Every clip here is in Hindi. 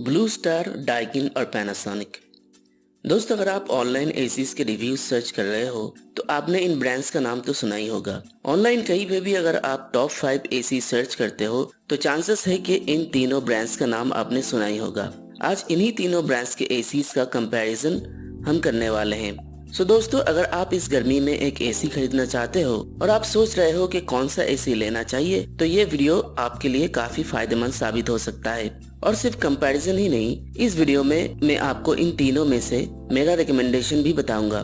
ब्लू स्टार, डाइकिन और पैनासोनिक। दोस्तों, अगर आप ऑनलाइन एसीज के रिव्यूज सर्च कर रहे हो तो आपने इन ब्रांड्स का नाम तो सुना ही होगा। ऑनलाइन कहीं पे भी अगर आप टॉप 5 एसी सर्च करते हो तो चांसेस है कि इन तीनों ब्रांड्स का नाम आपने सुना ही होगा। आज इन्हीं तीनों ब्रांड्स के एसीज का कंपैरिजन हम करने वाले हैं। दोस्तों, अगर आप इस गर्मी में एक एसी खरीदना चाहते हो और आप सोच रहे हो कि कौन सा एसी लेना चाहिए, तो ये वीडियो आपके लिए काफी फायदेमंद साबित हो सकता है। और सिर्फ कंपैरिजन ही नहीं, इस वीडियो में मैं आपको इन तीनों में से मेरा रिकमेंडेशन भी बताऊंगा।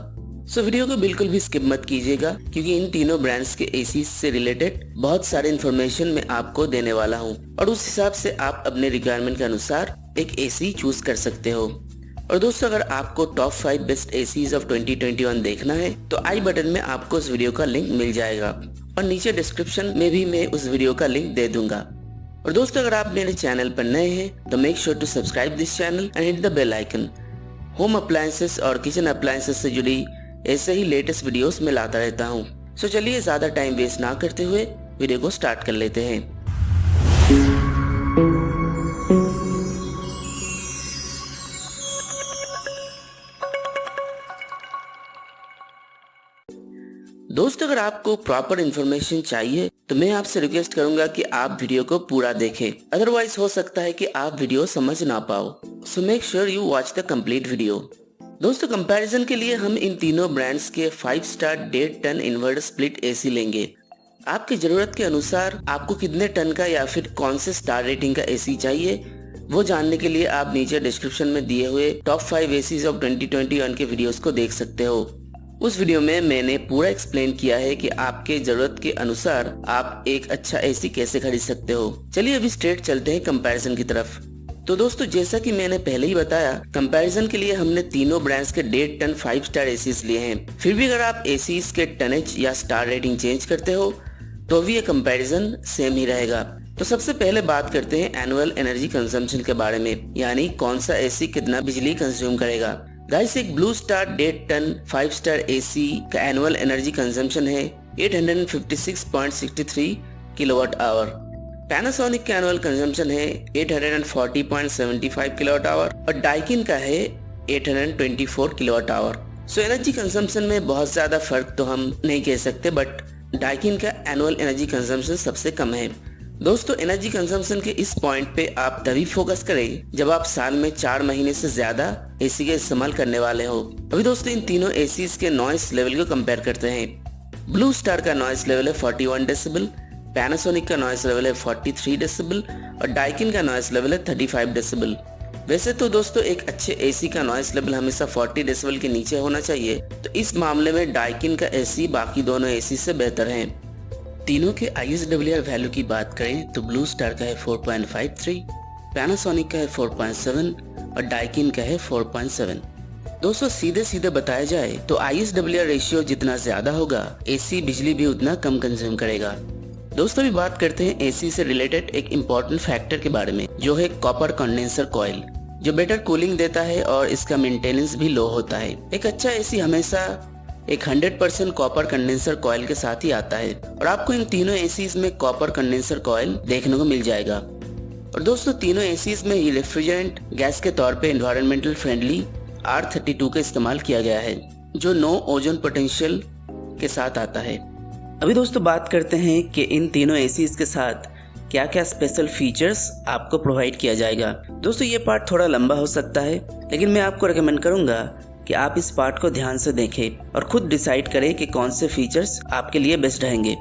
वीडियो को बिल्कुल भी स्किप मत कीजिएगा, क्योंकि इन तीनों ब्रांड्स के एसी से रिलेटेड बहुत सारे इन्फॉर्मेशन मैं आपको देने वाला हूँ और उस हिसाब से आप अपने रिक्वायरमेंट के अनुसार एक एसी चूज कर सकते हो। और दोस्तों, अगर आपको टॉप 5 बेस्ट एसीज ऑफ 2021 देखना है तो आई बटन में आपको उस वीडियो का लिंक मिल जाएगा और नीचे डिस्क्रिप्शन में भी मैं उस वीडियो का लिंक दे दूंगा। और दोस्तों, अगर आप मेरे चैनल पर नए हैं तो make sure to subscribe this channel and hit the bell icon. Home appliances और किचन अप्लायंसेस से जुड़ी ऐसे ही लेटेस्ट वीडियोस मैं लाता रहता हूँ। चलिए ज्यादा टाइम वेस्ट ना करते हुए वीडियो को स्टार्ट कर लेते हैं। दोस्तों, अगर आपको प्रॉपर इन्फॉर्मेशन चाहिए तो मैं आपसे रिक्वेस्ट करूंगा कि आप वीडियो को पूरा देखें, अदरवाइज हो सकता है कि आप वीडियो समझ ना पाओ। So make sure you watch the complete video. दोस्तों, कंपैरिजन के लिए हम इन तीनों ब्रांड्स के 5 star 1.5 ton inverter split AC लेंगे। आपकी जरूरत के अनुसार आपको कितने टन का या फिर कौन से स्टार रेटिंग का एसी चाहिए, वो जानने के लिए आप नीचे डिस्क्रिप्शन में दिए हुए टॉप 5 एसीज ऑफ 2021 के वीडियोस को देख सकते हो। उस वीडियो में मैंने पूरा एक्सप्लेन किया है कि आपके जरूरत के अनुसार आप एक अच्छा एसी कैसे खरीद सकते हो। चलिए अभी स्ट्रेट चलते हैं कंपैरिजन की तरफ। तो दोस्तों, जैसा कि मैंने पहले ही बताया, कंपैरिजन के लिए हमने तीनों ब्रांड्स के 1.5 टन 5 स्टार एसीज लिए हैं। फिर भी अगर आप एसीज के टनेज या स्टार रेटिंग चेंज करते हो तो भी ये कंपैरिजन सेम ही रहेगा। तो सबसे पहले बात करते हैं एनुअल एनर्जी कंजम्पशन के बारे में, यानी कौन सा एसी कितना बिजली कंज्यूम करेगा। गाइस, एक Blue Star 1.5 ton 5 star AC का एनुअल एनर्जी कंजम्पशन है 856.63 किलोवाट आवर। पैनासोनिक का एनुअल कंजम्पशन है 840.75 किलोवाट आवर और डाइकिन का है 824 किलोवाट आवर। एनर्जी कंजम्पशन में बहुत ज्यादा फर्क तो हम नहीं कह सकते, बट डाइकिन का एनुअल एनर्जी कंजम्पशन सबसे कम है। दोस्तों, एनर्जी कंजम्पशन के इस पॉइंट पे आप तभी फोकस करें जब आप साल में 4 महीने से ज्यादा एसी का इस्तेमाल करने वाले हो। अभी दोस्तों, इन तीनों एसीज के नॉइस लेवल को कंपेयर करते हैं। ब्लू स्टार का नॉइस लेवल है 41 डेसिबल, पैनासोनिक का नॉइस लेवल है 43 डेसिबल और डाइकिन का नॉइस लेवल है 35 डेसिबल। वैसे तो दोस्तों, एक अच्छे एसी का नॉइस लेवल हमेशा 40 डेसिबल के नीचे होना चाहिए, तो इस मामले में डाइकिन का एसी बाकी दोनों एसी से बेहतर है। तीनों के ISWR वैल्यू की बात करें तो ब्लू स्टार का है 4.53, पैनासोनिक का है 4.7 और डाइकिन का है 4.7। दोस्तों, सीधे बताया जाए तो ISWR रेशियो जितना ज्यादा होगा, एसी बिजली भी उतना कम कंज्यूम करेगा। दोस्तों, अभी बात करते हैं एसी से रिलेटेड एक इम्पोर्टेंट फैक्टर के बारे में, जो है कॉपर कंडेंसर कॉइल, जो बेटर कूलिंग देता है और इसका मेंटेनेंस भी लो होता है। एक अच्छा एसी हमेशा एक 100% कॉपर कंडेंसर कॉइल के साथ ही आता है और आपको इन तीनों एसीज में कॉपर कंडेंसर कॉइल देखने को मिल जाएगा। और दोस्तों, तीनों एसीज में रेफ्रिजरेंट गैस के तौर पे एनवायरमेंटल फ्रेंडली R32 का इस्तेमाल किया गया है, जो नो ओजोन पोटेंशियल के साथ आता है। अभी दोस्तों, बात करते हैं कि इन तीनों एसीज के साथ क्या क्या स्पेशल फीचर्स आपको प्रोवाइड किया जाएगा। दोस्तों, ये पार्ट थोड़ा लंबा हो सकता है, लेकिन मैं आपको रेकमेंड करूंगा कि आप इस पार्ट को ध्यान से देखें और खुद डिसाइड करें कि कौन से फीचर्स आपके लिए बेस्ट रहेंगे।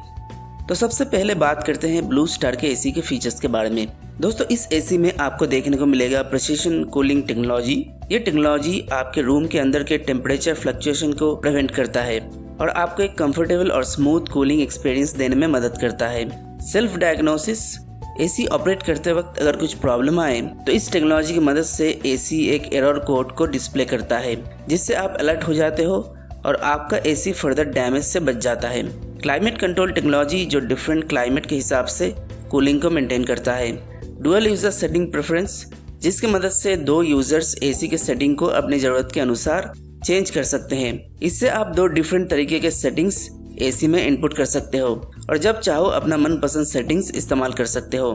तो सबसे पहले बात करते हैं ब्लू स्टार के एसी के फीचर्स के बारे में। दोस्तों, इस एसी में आपको देखने को मिलेगा प्रिसिशन कूलिंग टेक्नोलॉजी। ये टेक्नोलॉजी आपके रूम के अंदर के टेम्परेचर फ्लक्चुएशन को प्रिवेंट करता है और आपको एक कंफर्टेबल और स्मूथ कूलिंग एक्सपीरियंस देने में मदद करता है। सेल्फ डायग्नोसिस, एसी ऑपरेट करते वक्त अगर कुछ प्रॉब्लम आए तो इस टेक्नोलॉजी की मदद से एसी एक एरर कोड को डिस्प्ले करता है, जिससे आप अलर्ट हो जाते हो और आपका एसी फर्दर डैमेज से बच जाता है। क्लाइमेट कंट्रोल टेक्नोलॉजी, जो डिफरेंट क्लाइमेट के हिसाब से कूलिंग को मेंटेन करता है। डुअल यूजर सेटिंग प्रेफरेंस, जिसकी मदद से 2 यूजर्स एसी के सेटिंग को अपनी जरूरत के अनुसार चेंज कर सकते हैं। इससे आप 2 डिफरेंट तरीके के सेटिंग्स एसी में इनपुट कर सकते हो और जब चाहो अपना मनपसंद सेटिंग्स इस्तेमाल कर सकते हो।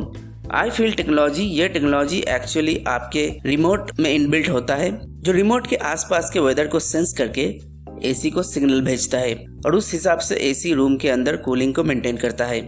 आई फील टेक्नोलॉजी, यह टेक्नोलॉजी एक्चुअली आपके रिमोट में इनबिल्ट होता है, जो रिमोट के आसपास के वेदर को सेंस करके एसी को सिग्नल भेजता है और उस हिसाब से एसी रूम के अंदर कूलिंग को मेंटेन करता है।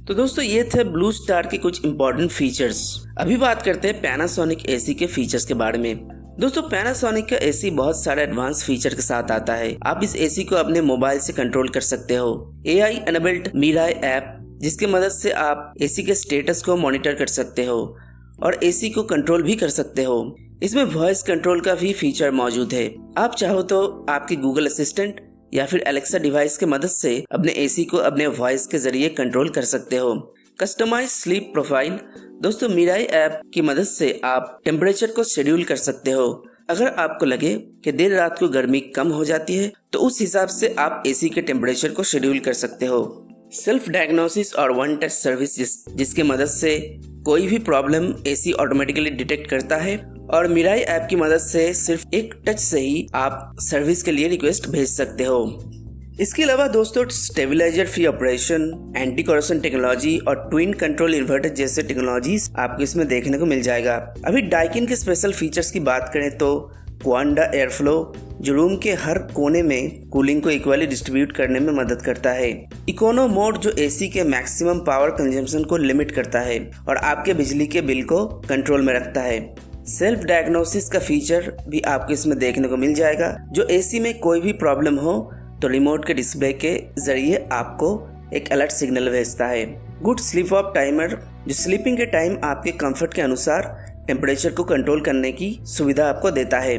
तो दोस्तों ये थे ब्लू स्टार के कुछ इंपॉर्टेंट फीचर्स। अभी बात करते हैं पैनासोनिक एसी के फीचर्स के बारे में। दोस्तों पैनासोनिक का एसी बहुत सारे एडवांस फीचर के साथ आता है। आप इस एसी को अपने मोबाइल से कंट्रोल कर सकते हो। AI एनेबल्ड मिराई ऐप, जिसकी मदद से आप एसी के स्टेटस को मॉनिटर कर सकते हो और एसी को कंट्रोल भी कर सकते हो। इसमें वॉइस कंट्रोल का भी फीचर मौजूद है। आप चाहो तो आपके गूगल असिस्टेंट या फिर एलेक्सा डिवाइस के मदद से अपने एसी को अपने वॉइस के जरिए कंट्रोल कर सकते हो। कस्टमाइज स्लीप प्रोफाइल, दोस्तों मिराई ऐप की मदद से आप टेम्परेचर को शेड्यूल कर सकते हो। अगर आपको लगे कि देर रात को गर्मी कम हो जाती है तो उस हिसाब से आप एसी के टेम्परेचर को शेड्यूल कर सकते हो। सेल्फ डायग्नोसिस और वन टच सर्विस, जिसकी मदद से कोई भी प्रॉब्लम एसी ऑटोमेटिकली डिटेक्ट करता है और मिराई ऐप की मदद से सिर्फ एक टच से ही आप सर्विस के लिए रिक्वेस्ट भेज सकते हो। इसके अलावा दोस्तों stabiliser free operation, anti corrosion technology और ट्विन कंट्रोल इन्वर्टर जैसे टेक्नोलॉजीज आपको इसमें देखने को मिल जाएगा। अभी डाइकिन के स्पेशल फीचर्स की बात करें तो क्वांडा एयर फ्लो, जो रूम के हर कोने में कूलिंग को इक्वली डिस्ट्रीब्यूट करने में मदद करता है। इकोनो मोड, जो एसी के मैक्सिमम पावर कंजम्पशन को लिमिट करता है और आपके बिजली के बिल को कंट्रोल में रखता है। सेल्फ डायग्नोसिस का फीचर भी आपको इसमें देखने को मिल जाएगा, जो एसी में कोई भी प्रॉब्लम हो तो रिमोट के डिस्प्ले के जरिए आपको एक अलर्ट सिग्नल भेजता है। गुड स्लीप ऑफ टाइमर, जो स्लीपिंग के टाइम आपके कंफर्ट के अनुसार टेम्परेचर को कंट्रोल करने की सुविधा आपको देता है।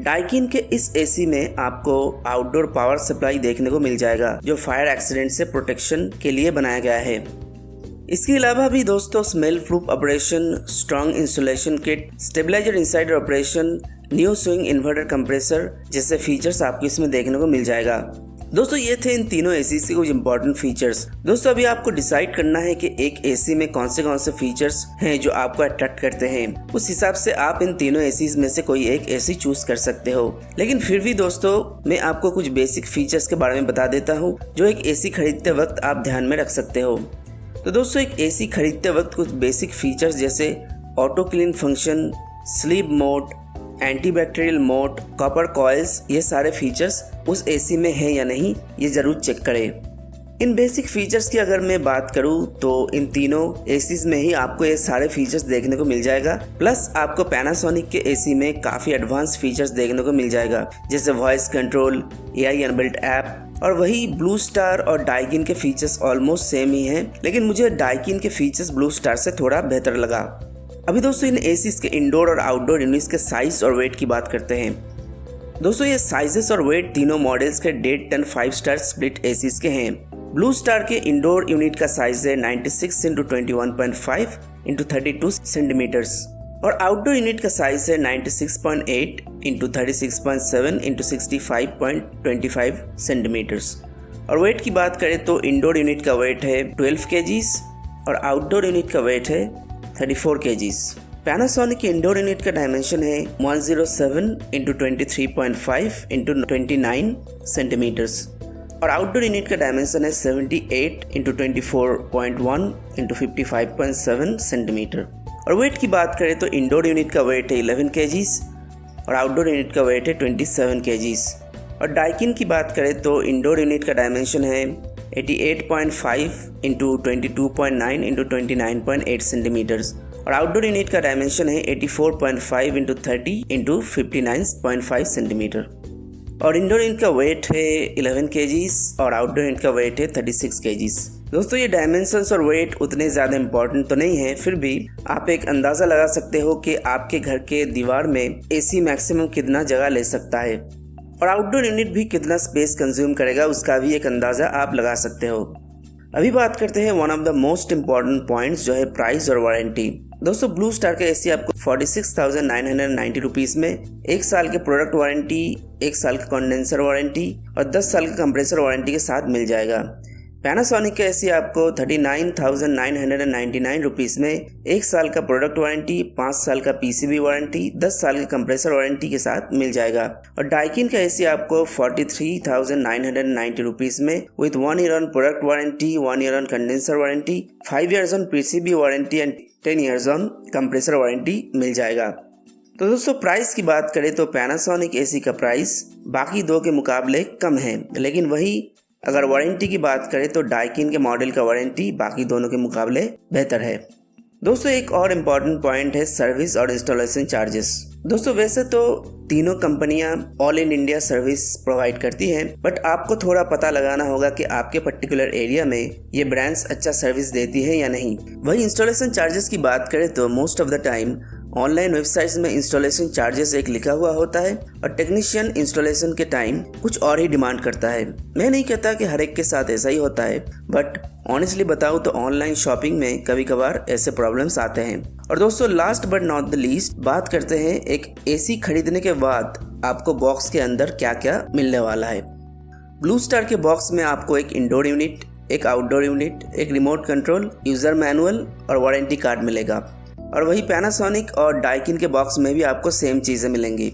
डाइकिन के इस एसी में आपको आउटडोर पावर सप्लाई देखने को मिल जाएगा, जो फायर एक्सीडेंट से प्रोटेक्शन के लिए बनाया गया है। इसके अलावा भी दोस्तों smell proof operation, strong insulation kit, stabiliser insider operation, new swing inverter compressor जैसे फीचर्स आपको इसमें देखने को मिल जाएगा। दोस्तों ये थे इन तीनों एसी के कुछ इंपॉर्टेंट फीचर्स। दोस्तों अभी आपको डिसाइड करना है कि एक एसी में कौन से फीचर्स हैं जो आपको अट्रैक्ट करते हैं। उस हिसाब से आप इन तीनों एसी में से कोई एक एसी चूज कर सकते हो। लेकिन फिर भी दोस्तों मैं आपको कुछ बेसिक फीचर्स के बारे में बता देता हूँ जो एक एसी खरीदते वक्त आप ध्यान में रख सकते हो। तो दोस्तों एक एसी खरीदते वक्त कुछ बेसिक फीचर्स जैसे auto clean function, sleep mode, antibacterial mode, copper coils, ये सारे फीचर्स उस एसी में है या नहीं ये जरूर चेक करें। इन बेसिक फीचर्स की अगर मैं बात करूं तो इन तीनों एसीज में ही आपको ये सारे फीचर्स देखने को मिल जाएगा। प्लस आपको पैनासोनिक के एसी में काफी एडवांस फीचर्स देखने को मिल जाएगा, जैसे voice control, AI inbuilt app. और वही ब्लू स्टार और डाइकिन के फीचर्स ऑलमोस्ट सेम ही हैं, लेकिन मुझे डाइकिन के फीचर्स ब्लू स्टार से थोड़ा बेहतर लगा। अभी दोस्तों इन एसीज के इंडोर और आउटडोर यूनिट्स के साइज और वेट की बात करते हैं। दोस्तों ये साइजेस और वेट तीनों मॉडल्स के 1.5 टन 5 स्टार स्प्लिट एसीज के हैं। ब्लू स्टार के इंडोर यूनिट का साइज है 96 × 21.5 × 32 सेंटीमीटर्स और आउटडोर यूनिट का साइज है 96.8 × 36.7 × 65.25 सेंटीमीटर्स। और वेट की बात करें तो इंडोर यूनिट का वेट है 12 kgs और आउटडोर यूनिट का वेट है 34 kgs। पैनासोनिक के इंडोर यूनिट का डायमेंशन है 107 × 23.5 × 29 सेंटीमीटर्स और आउटडोर यूनिट का डायमेंशन है 78 × 24.1 × 55.7 सेंटीमीटर। और वेट की बात करें तो इंडोर यूनिट का वेट है 11 kgs और आउटडोर यूनिट का वेट है 27 kgs। और डाइकिन की बात करें तो इंडोर यूनिट का डायमेंशन है 88.5 × 22.9 × 29.8 सेंटीमीटर्स और आउटडोर यूनिट का डायमेंशन है 84.5 × 30 × 59.5 सेंटीमीटर। और इंडोर यूनिट का वेट है 11 kgs और आउटडोर यूनिट का वेट है 36 kgs। दोस्तों ये डायमेंशंस और वेट उतने ज़्यादा इंपॉर्टेंट तो नहीं है, फिर भी आप एक अंदाज़ा लगा सकते हो कि आपके घर के दीवार में एसी मैक्सिमम कितना जगह ले सकता है और आउटडोर यूनिट भी कितना स्पेस कंज्यूम करेगा, उसका भी एक अंदाज़ा आप लगा सकते हो। अभी बात करते हैं one of the most important points, जो है प्राइस और वारंटी। दोस्तों ब्लू स्टार का एसी आपको 46,990 रुपीज़ में 1 साल के प्रोडक्ट वारंटी, 1 साल की कंडेंसर वारंटी और 10 साल की कंप्रेसर वारंटी के साथ मिल जाएगा। पैनासोनिक का एसी आपको 39,999 रुपीज़ में 1 साल का प्रोडक्ट वारंटी, 5 साल का PCB वारंटी, 10 साल की कंप्रेसर वारंटी के साथ मिल जाएगा। और डाइकिन का एसी आपको 43,990 रुपीज़ में with 1 year on product warranty, 1 year on condenser warranty, 5 years on PCB warranty and 10 years on compressor warranty मिल जाएगा। तो दोस्तों प्राइस की बात करें तो पैनासोनिक एसी का प्राइस बाकी दो के मुकाबले कम है, लेकिन वही अगर वारंटी की बात करें तो डाइकिन के मॉडल का वारंटी बाकी दोनों के मुकाबले बेहतर है। दोस्तों एक और इम्पॉर्टेंट पॉइंट है सर्विस और इंस्टॉलेशन चार्जेस। दोस्तों वैसे तो तीनों कंपनियां all in India service provide करती हैं, बट आपको थोड़ा पता लगाना होगा कि आपके पर्टिकुलर एरिया में ये ब्रांड्स अच्छा सर्विस देती है या नहीं। वही इंस्टॉलेशन चार्जेस की बात करें तो most of the time online websites में इंस्टॉलेशन चार्जेस एक लिखा हुआ होता है और टेक्नीशियन इंस्टॉलेशन के टाइम कुछ और ही डिमांड करता है। मैं नहीं कहता कि हर एक के साथ ऐसा ही होता है, बट ऑनेस्टली बताऊं तो ऑनलाइन शॉपिंग में कभी कभार ऐसे प्रॉब्लम्स आते हैं। और दोस्तों last but not the least बात करते हैं एक एसी खरीदने के बाद आपको बॉक्स के अंदर क्या क्या मिलने वाला है। ब्लू स्टार के बॉक्स में आपको एक इंडोर यूनिट, एक आउटडोर यूनिट, एक रिमोट कंट्रोल, यूजर मैनुअल और वारंटी कार्ड मिलेगा। और वही पैनासोनिक और डाइकिन के बॉक्स में भी आपको सेम चीज़ें मिलेंगी।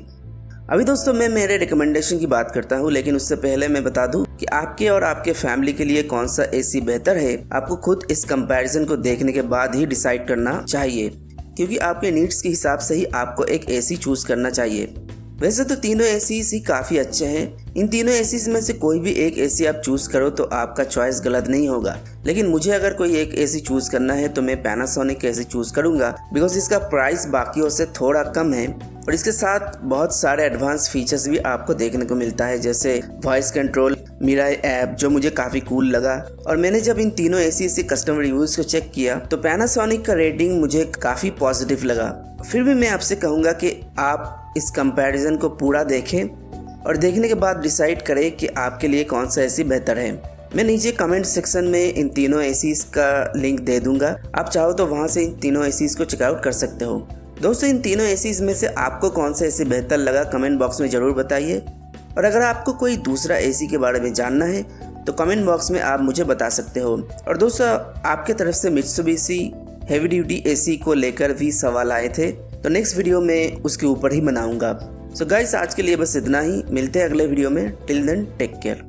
अभी दोस्तों मैं मेरे रिकमेंडेशन की बात करता हूँ, लेकिन उससे पहले मैं बता दूं कि आपके और आपके फैमिली के लिए कौन सा एसी बेहतर है आपको खुद इस कंपैरिजन को देखने के बाद ही डिसाइड करना चाहिए, क्योंकि आपके नीड्स के हिसाब से ही आपको एक एसी चूज करना चाहिए। वैसे तो तीनों एसीज ही काफ़ी अच्छे हैं। इन तीनों एसीज में से कोई भी एक एसी आप चूज करो तो आपका चॉइस गलत नहीं होगा, लेकिन मुझे अगर कोई एक एसी चूज करना है तो मैं पैनासोनिक एसी चूज करूंगा, बिकॉज इसका प्राइस बाकियों से थोड़ा कम है और इसके साथ बहुत सारे एडवांस फीचर्स भी आपको देखने को मिलता है, जैसे वॉइस कंट्रोल, मिराई ऐप जो मुझे काफ़ी कूल लगा। और मैंने जब इन तीनों एसी से कस्टमर रिव्यूज़ को चेक किया तो पैनासोनिक का रेटिंग मुझे काफ़ी पॉजिटिव लगा। फिर भी मैं आपसे कहूँगा कि आप इस कंपैरिजन को पूरा देखें और देखने के बाद डिसाइड करें कि आपके लिए कौन सा एसी बेहतर है। मैं नीचे कमेंट सेक्शन में इन तीनों एसीज का लिंक दे दूंगा, आप चाहो तो वहाँ से इन तीनों एसीज को चेकआउट कर सकते हो। दोस्तों इन तीनों एसीज में से आपको कौन सा एसी बेहतर लगा कमेंट बॉक्स में ज़रूर बताइए। और अगर आपको कोई दूसरा एसी के बारे में जानना है तो कमेंट बॉक्स में आप मुझे बता सकते हो। और दोस्तों आपके तरफ से मित्सुबिशी हेवी ड्यूटी एसी को लेकर भी सवाल आए थे, तो नेक्स्ट वीडियो में उसके ऊपर ही बनाऊंगा। सो गाइस आज के लिए बस इतना ही, मिलते हैं अगले वीडियो में। Till then take care.